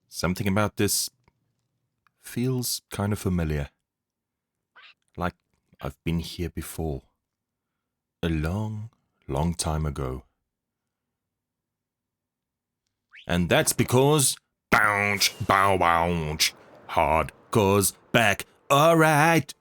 Something about this feels kind of familiar. Like I've been here before. A long, long time ago. And that's because... Bounce, bow, bounce. Hardcore's back. Alright.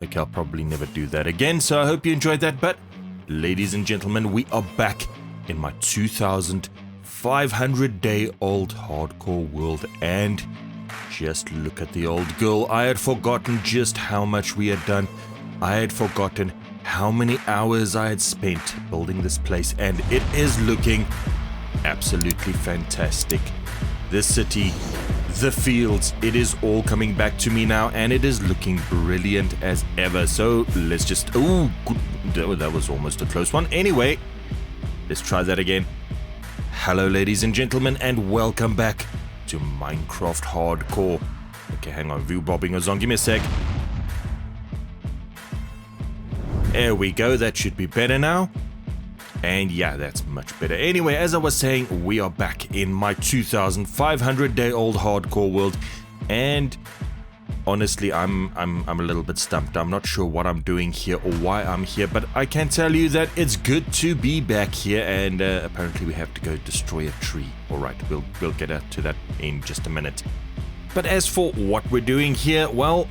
Okay, I'll probably never do that again, so I hope you enjoyed that. But, ladies and gentlemen, we are back in my 2,500-day-old hardcore world. And just look at the old girl. I had forgotten just how much we had done. I had forgotten how many hours I had spent building this place. And it is looking absolutely fantastic. The city, the fields, it is all coming back to me now, and it is looking brilliant as ever. So let's just... Oh, that was almost a close one. Anyway, let's try that again. Hello, ladies and gentlemen, and welcome back to Minecraft Hardcore. Okay, hang on. View bobbing was on. Give me a sec. There we go. That should be better now. And yeah, that's much better. Anyway, as I was saying, we are back in my 2,500-day-old hardcore world, and honestly, I'm a little bit stumped. I'm not sure what I'm doing here or why I'm here, but I can tell you that it's good to be back here. And apparently, we have to go destroy a tree. All right, we'll get to that in just a minute. But as for what we're doing here, well,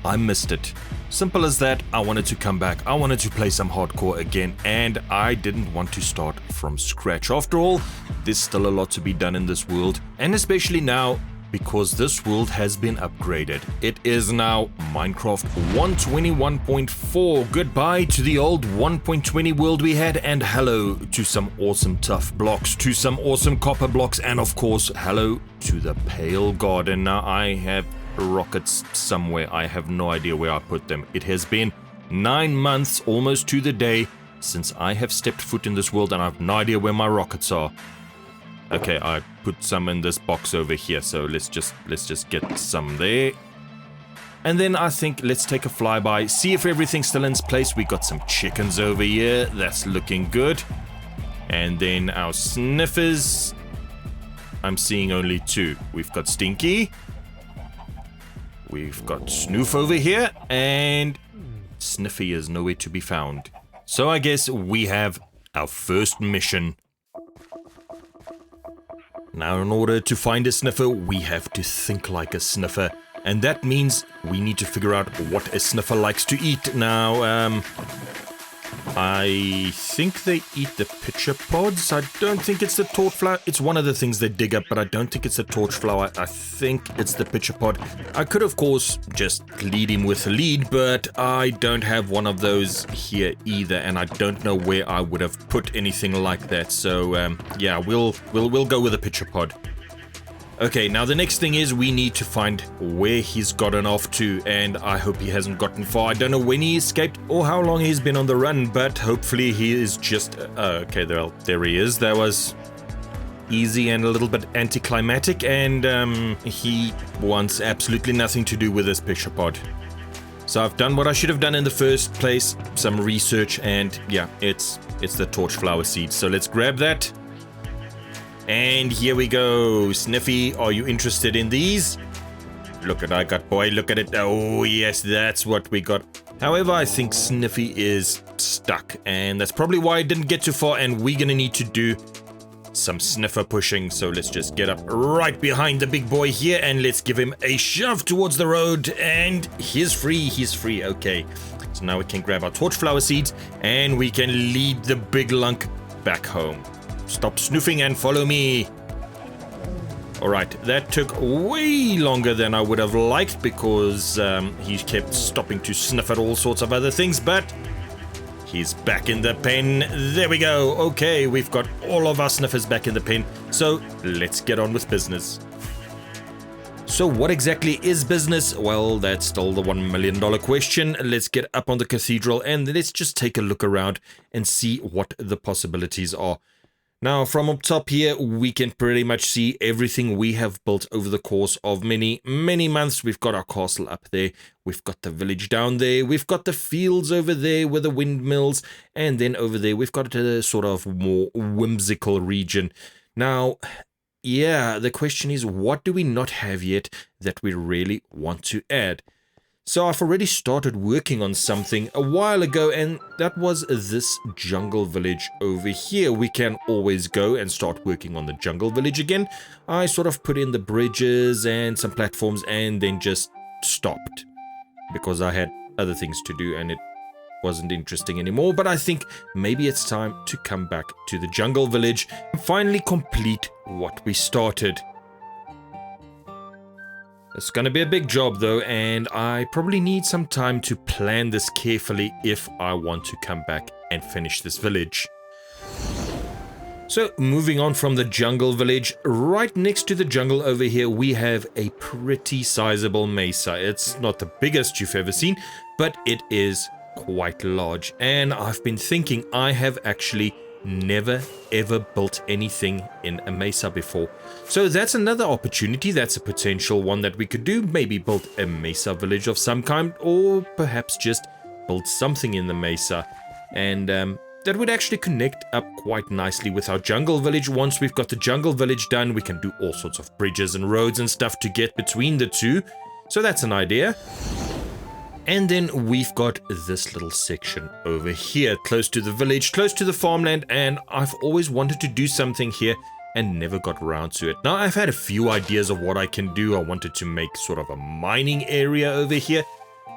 I missed it. Simple as that. I wanted to come back. I wanted to play some hardcore again, and I didn't want to start from scratch. After all, there's still a lot to be done in this world, and especially now because this world has been upgraded. It is now Minecraft 121.4. Goodbye to the old 1.20 world we had, and hello to some awesome tough blocks, to some awesome copper blocks, and of course, hello to the Pale Garden. Now I have rockets somewhere. I have no idea where I put them. It has been 9 months, almost to the day, since I have stepped foot in this world, and I have no idea where my rockets are. Okay, I put some in this box over here, so let's just get some there. And then I think let's take a flyby, see if everything's still in its place. We got some chickens over here. That's looking good. And then our sniffers. I'm seeing only 2. We've got Stinky. We've got Snoof over here, and Sniffie is nowhere to be found. So I guess we have our first mission. Now, in order to find a sniffer, we have to think like a sniffer. And that means we need to figure out what a sniffer likes to eat. Now, I think they eat the pitcher pods. I don't think it's the torch flower. It's one of the things they dig up, but I don't think it's the torch flower. I think it's the pitcher pod. I could, of course, just lead him with a lead, but I don't have one of those here either, and I don't know where I would have put anything like that. So, yeah, we'll go with a pitcher pod. Okay, now the next thing is we need to find where he's gotten off to, and I hope he hasn't gotten far. I don't know when he escaped or how long he's been on the run, but hopefully he is just... okay, there he is. That was easy and a little bit anticlimactic, and he wants absolutely nothing to do with this pitcher pod. So I've done what I should have done in the first place, some research, and yeah, it's the torch flower seeds. So let's grab that. And here we go. Sniffy, are you interested in these? Look at I got, boy, look at it. Oh, yes, that's what we got. However, I think Sniffy is stuck, and that's probably why I didn't get too far, and we're gonna need to do some sniffer pushing. So let's just get up right behind the big boy here, and let's give him a shove towards the road, and he's free, okay. So now we can grab our torch flower seeds, and we can lead the big lunk back home. Stop snoofing and follow me. Alright, that took way longer than I would have liked because he kept stopping to sniff at all sorts of other things, but he's back in the pen. There we go. Okay, we've got all of our sniffers back in the pen, so let's get on with business. So what exactly is business? Well, that's still the $1 million question. Let's get up on the cathedral and let's just take a look around and see what the possibilities are. Now, from up top here, we can pretty much see everything we have built over the course of many, many months. We've got our castle up there. We've got the village down there. We've got the fields over there with the windmills. And then over there, we've got a sort of more whimsical region. Now, yeah, the question is, what do we not have yet that we really want to add? So I've already started working on something a while ago, and that was this jungle village over here. We can always go and start working on the jungle village again. I sort of put in the bridges and some platforms and then just stopped because I had other things to do and it wasn't interesting anymore. But I think maybe it's time to come back to the jungle village and finally complete what we started. It's gonna be a big job though, and I probably need some time to plan this carefully if I want to come back and finish this village. So moving on from the jungle village, right next to the jungle over here we have a pretty sizable mesa. It's not the biggest you've ever seen, but it is quite large, and I've been thinking I have actually never ever built anything in a mesa before. So that's another opportunity, that's a potential one that we could do. Maybe build a mesa village of some kind, or perhaps just build something in the mesa. And that would actually connect up quite nicely with our jungle village. Once we've got the jungle village done, we can do all sorts of bridges and roads and stuff to get between the two. So that's an idea. And then we've got this little section over here, close to the village, close to the farmland, and I've always wanted to do something here and never got around to it. Now, I've had a few ideas of what I can do. I wanted to make sort of a mining area over here,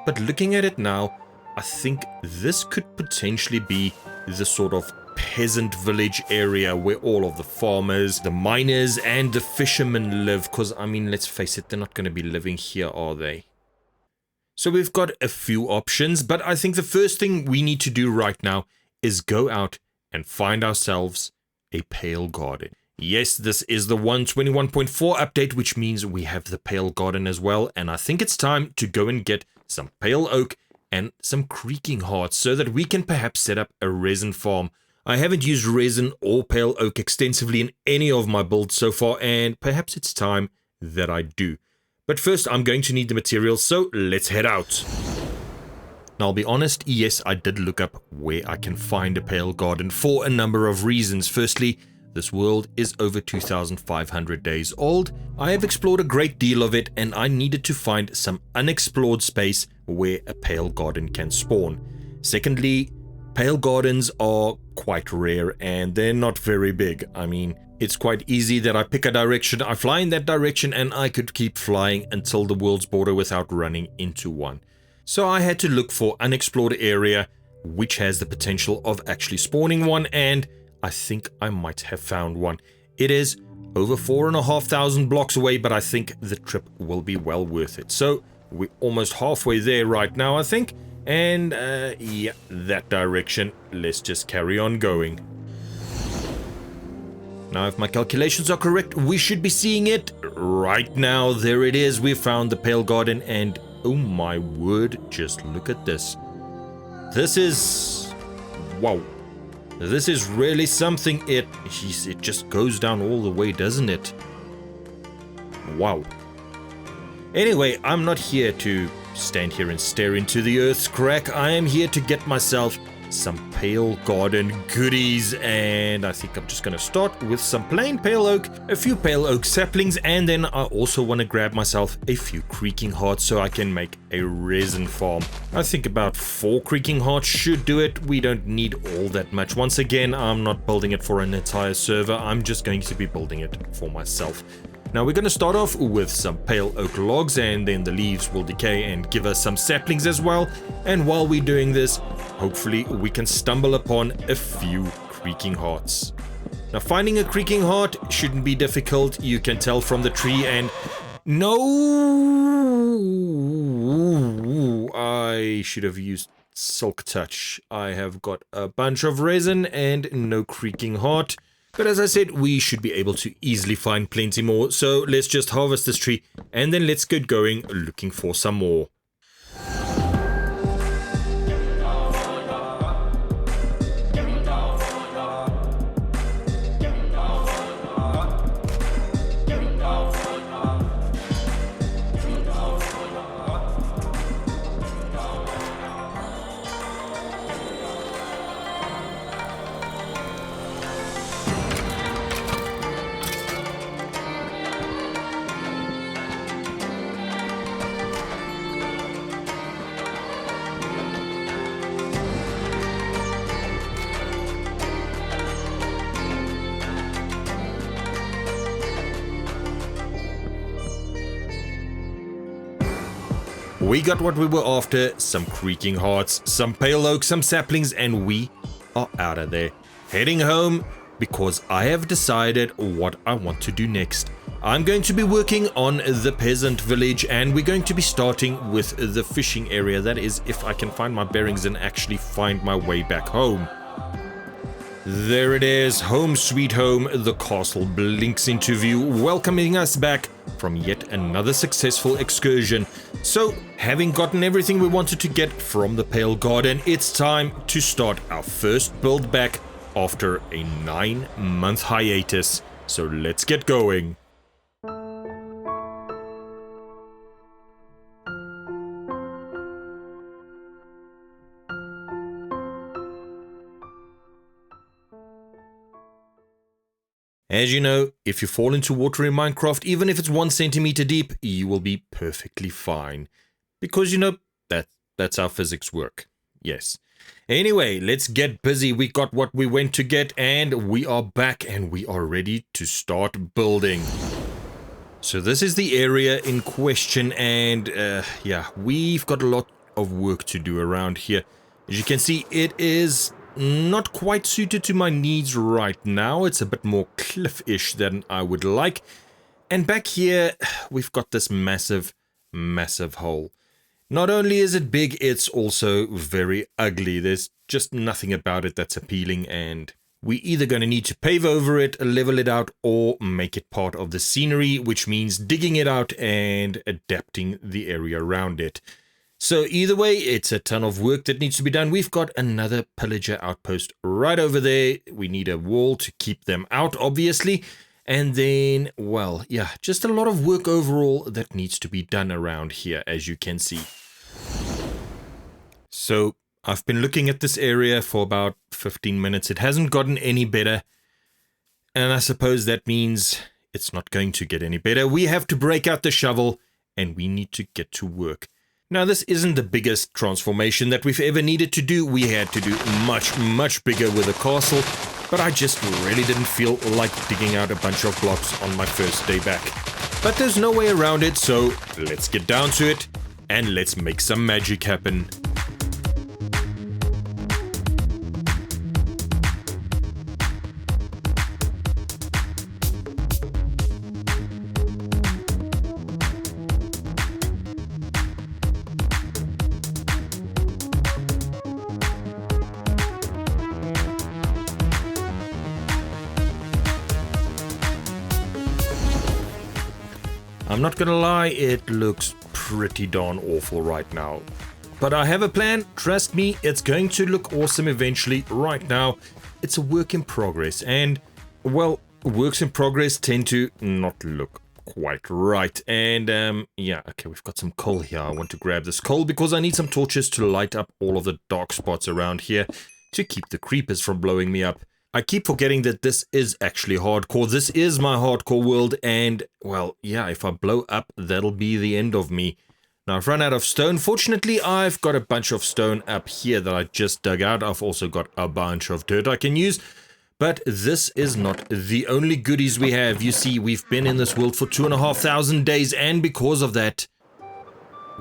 but looking at it now, I think this could potentially be the sort of peasant village area where all of the farmers, the miners, and the fishermen live, because, I mean, let's face it, they're not going to be living here, are they? So we've got a few options, but I think the first thing we need to do right now is go out and find ourselves a pale garden. Yes, this is the 121.4 update, which means we have the pale garden as well, and I think it's time to go and get some pale oak and some creaking hearts so that we can perhaps set up a resin farm. I haven't used resin or pale oak extensively in any of my builds so far, and perhaps it's time that I do. But first, I'm going to need the materials, so let's head out. Now, I'll be honest, yes, I did look up where I can find a pale garden for a number of reasons. Firstly, this world is over 2,500 days old. I have explored a great deal of it, and I needed to find some unexplored space where a pale garden can spawn. Secondly, pale gardens are quite rare, and they're not very big. I mean, it's quite easy that I pick a direction, I fly in that direction, and I could keep flying until the world's border without running into one. So I had to look for unexplored area which has the potential of actually spawning one, and I think I might have found one. It is over 4,500 blocks away, but I think the trip will be well worth it. So we're almost halfway there right now, I think, and yeah, that direction. Let's just carry on going. Now, if my calculations are correct, we should be seeing it right now. There it is. We found the pale garden, and oh my word, just look at this. This is... wow. This is really something. It just goes down all the way, doesn't it? Wow. Anyway, I'm not here to stand here and stare into the earth's crack. I am here to get myself some pale garden goodies, and I think I'm just going to start with some plain pale oak, a few pale oak saplings, and then I also want to grab myself a few creaking hearts so I can make a resin farm. I think about 4 creaking hearts should do it. We don't need all that much. Once again, I'm not building it for an entire server. I'm just going to be building it for myself. Now we're going to start off with some pale oak logs, and then the leaves will decay and give us some saplings as well. And while we're doing this, hopefully we can stumble upon a few creaking hearts. Now, finding a creaking heart shouldn't be difficult. You can tell from the tree, and no, I should have used Silk Touch. I have got a bunch of resin and no creaking heart. But as I said, we should be able to easily find plenty more. So let's just harvest this tree and then let's get going looking for some more. We got what we were after, some creaking hearts, some pale oak, some saplings, and we are out of there. Heading home because I have decided what I want to do next. I'm going to be working on the peasant village, and we're going to be starting with the fishing area. That is, if I can find my bearings and actually find my way back home. There it is, home sweet home. The castle blinks into view, welcoming us back from yet another successful excursion. So, having gotten everything we wanted to get from the Pale Garden, it's time to start our first build back after a 9-month hiatus. So let's get going. As you know, if you fall into water in Minecraft, even if it's 1 centimeter deep, you will be perfectly fine. Because, you know, that's how physics work. Yes. Anyway, let's get busy. We got what we went to get, and we are back, and we are ready to start building. So this is the area in question, and yeah, we've got a lot of work to do around here. As you can see, it is not quite suited to my needs right now. It's a bit more cliff-ish than I would like. And back here, we've got this massive hole. Not only is it big, it's also very ugly. There's just nothing about it that's appealing, and we're either going to need to pave over it, level it out, or make it part of the scenery, which means digging it out and adapting the area around it. So either way, it's a ton of work that needs to be done. We've got another pillager outpost right over there. We need a wall to keep them out, obviously. And then, well, yeah, just a lot of work overall that needs to be done around here, as you can see. So I've been looking at this area for about 15 minutes. It hasn't gotten any better. And I suppose that means it's not going to get any better. We have to break out the shovel, and we need to get to work. Now, this isn't the biggest transformation that we've ever needed to do. We had to do much bigger with the castle, but I just really didn't feel like digging out a bunch of blocks on my first day back. But there's no way around it, so let's get down to it, and let's make some magic happen. I'm not gonna lie, it looks pretty darn awful right now. But I have a plan, trust me, it's going to look awesome eventually. Right now, it's a work in progress, and, well, works in progress tend to not look quite right. And, yeah, okay, we've got some coal here. I want to grab this coal because I need some torches to light up all of the dark spots around here to keep the creepers from blowing me up. I keep forgetting that this is actually hardcore. This is my hardcore world, and, well, yeah, if I blow up, that'll be the end of me. Now, I've run out of stone. Fortunately, I've got a bunch of stone up here that I just dug out. I've also got a bunch of dirt I can use, but this is not the only goodies we have. You see, we've been in this world for 2,500 days, and because of that,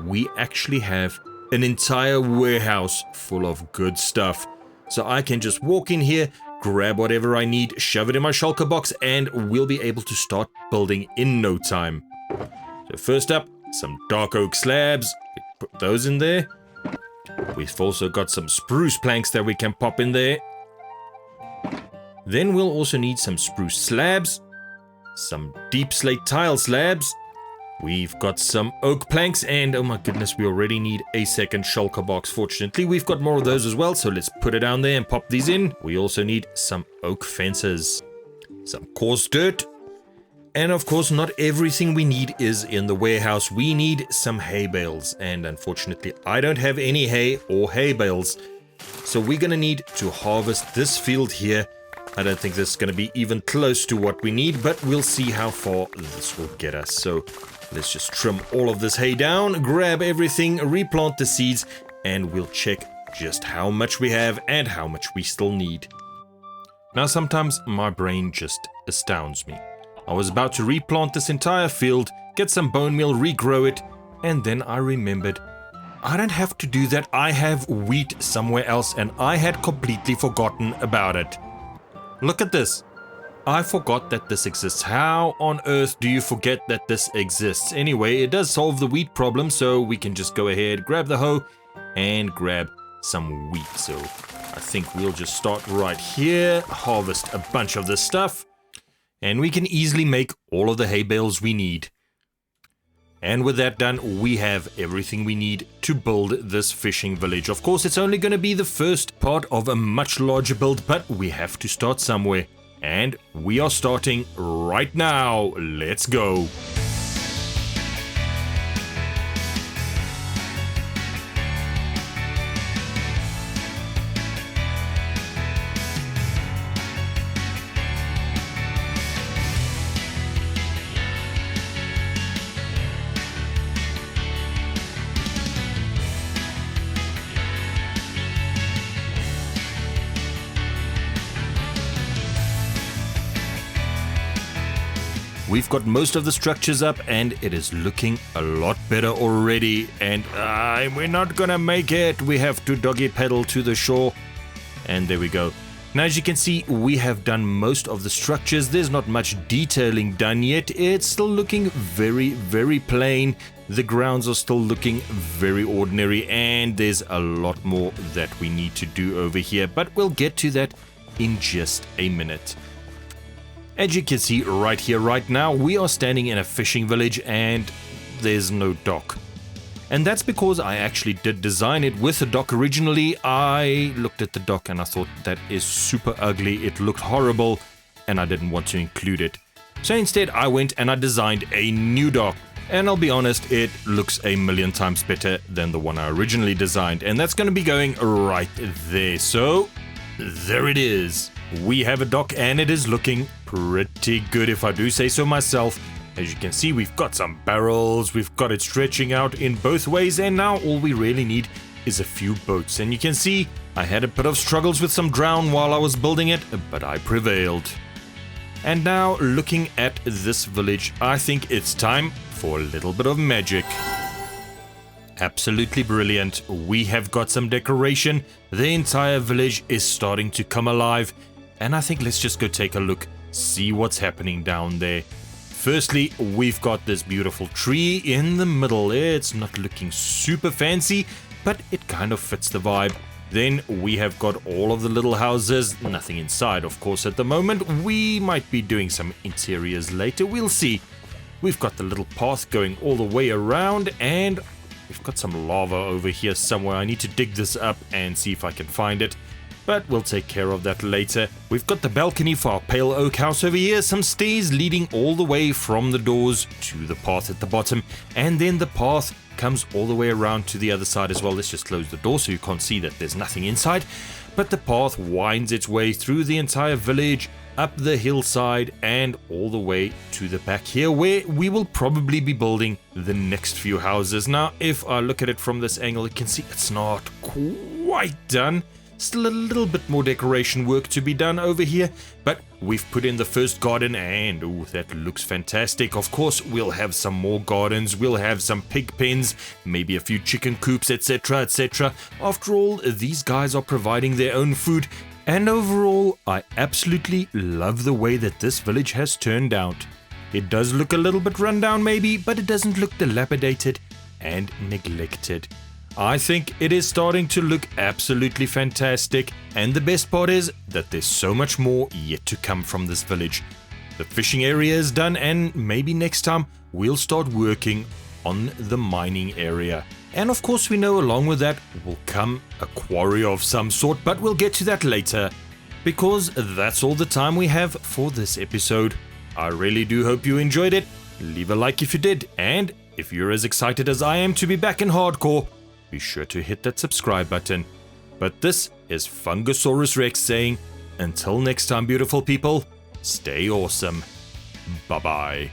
we actually have an entire warehouse full of good stuff. So I can just walk in here, grab whatever I need, shove it in my shulker box, and we'll be able to start building in no time. So first up, some dark oak slabs. Put those in there. We've also got some spruce planks that we can pop in there. Then we'll also need some spruce slabs, some deep slate tile slabs. We've got some oak planks, and oh my goodness, we already need a second shulker box. Fortunately, we've got more of those as well, so let's put it down there and pop these in. We also need some oak fences, some coarse dirt, and of course, not everything we need is in the warehouse. We need some hay bales, and unfortunately, I don't have any hay or hay bales, so we're gonna need to harvest this field here. I don't think this is gonna be even close to what we need, but we'll see how far this will get us. So let's just trim all of this hay down, grab everything, replant the seeds, and we'll check just how much we have and how much we still need. Now, sometimes my brain just astounds me. I was about to replant this entire field, get some bone meal, regrow it, and then I remembered I don't have to do that. I have wheat somewhere else and I had completely forgotten about it. Look at this. I forgot that this exists. How on earth do you forget that this exists? Anyway, it does solve the wheat problem, so we can just go ahead, grab the hoe, and grab some wheat. So I think we'll just start right here, harvest a bunch of this stuff, and we can easily make all of the hay bales we need. And with that done, we have everything we need to build this fishing village. Of course, it's only going to be the first part of a much larger build, but we have to start somewhere. And we are starting right now. Let's go. We've got most of the structures up and it is looking a lot better already. And we're not gonna make it. We have to doggy pedal to the shore. And there we go. Now, as you can see, we have done most of the structures. There's not much detailing done yet. It's still looking very, very plain. The grounds are still looking very ordinary. And there's a lot more that we need to do over here. But we'll get to that in just a minute. As you can see right here, right now, we are standing in a fishing village and there's no dock. And that's because I actually did design it with a dock originally. I looked at the dock and I thought that is super ugly. It looked horrible and I didn't want to include it. So instead I went and I designed a new dock. And I'll be honest, it looks a million times better than the one I originally designed. And that's going to be going right there. So there it is. We have a dock and it is looking pretty good if I do say so myself. As you can see, we've got some barrels, we've got it stretching out in both ways, and now all we really need is a few boats. And you can see I had a bit of struggles with some drown while I was building it, but I prevailed. And now looking at this village, I think it's time for a little bit of magic. Absolutely brilliant. We have got some decoration. The entire village is starting to come alive. And I think let's just go take a look, see what's happening down there. Firstly, we've got this beautiful tree in the middle. It's not looking super fancy, but it kind of fits the vibe. Then we have got all of the little houses, nothing inside, of course, at the moment. We might be doing some interiors later, we'll see. We've got the little path going all the way around, and we've got some lava over here somewhere. I need to dig this up and see if I can find it. But we'll take care of that later. We've got the balcony for our pale oak house over here, some stairs leading all the way from the doors to the path at the bottom, and then the path comes all the way around to the other side as well. Let's just close the door so you can't see that there's nothing inside. But the path winds its way through the entire village, up the hillside, and all the way to the back here, where we will probably be building the next few houses. Now, if I look at it from this angle, you can see it's not quite done. Still a little bit more decoration work to be done over here, but we've put in the first garden and oh, that looks fantastic. Of course, we'll have some more gardens, we'll have some pig pens, maybe a few chicken coops, etc, etc. After all, these guys are providing their own food, and overall, I absolutely love the way that this village has turned out. It does look a little bit run down maybe, but it doesn't look dilapidated and neglected. I think it is starting to look absolutely fantastic, and the best part is that there's so much more yet to come from this village. The fishing area is done, and maybe next time we'll start working on the mining area. And of course we know along with that will come a quarry of some sort, but we'll get to that later, because that's all the time we have for this episode. I really do hope you enjoyed it. Leave a like if you did, and if you're as excited as I am to be back in hardcore, be sure to hit that subscribe button. But this is Fungusaurus Rex saying, until next time, beautiful people, stay awesome. Bye-bye.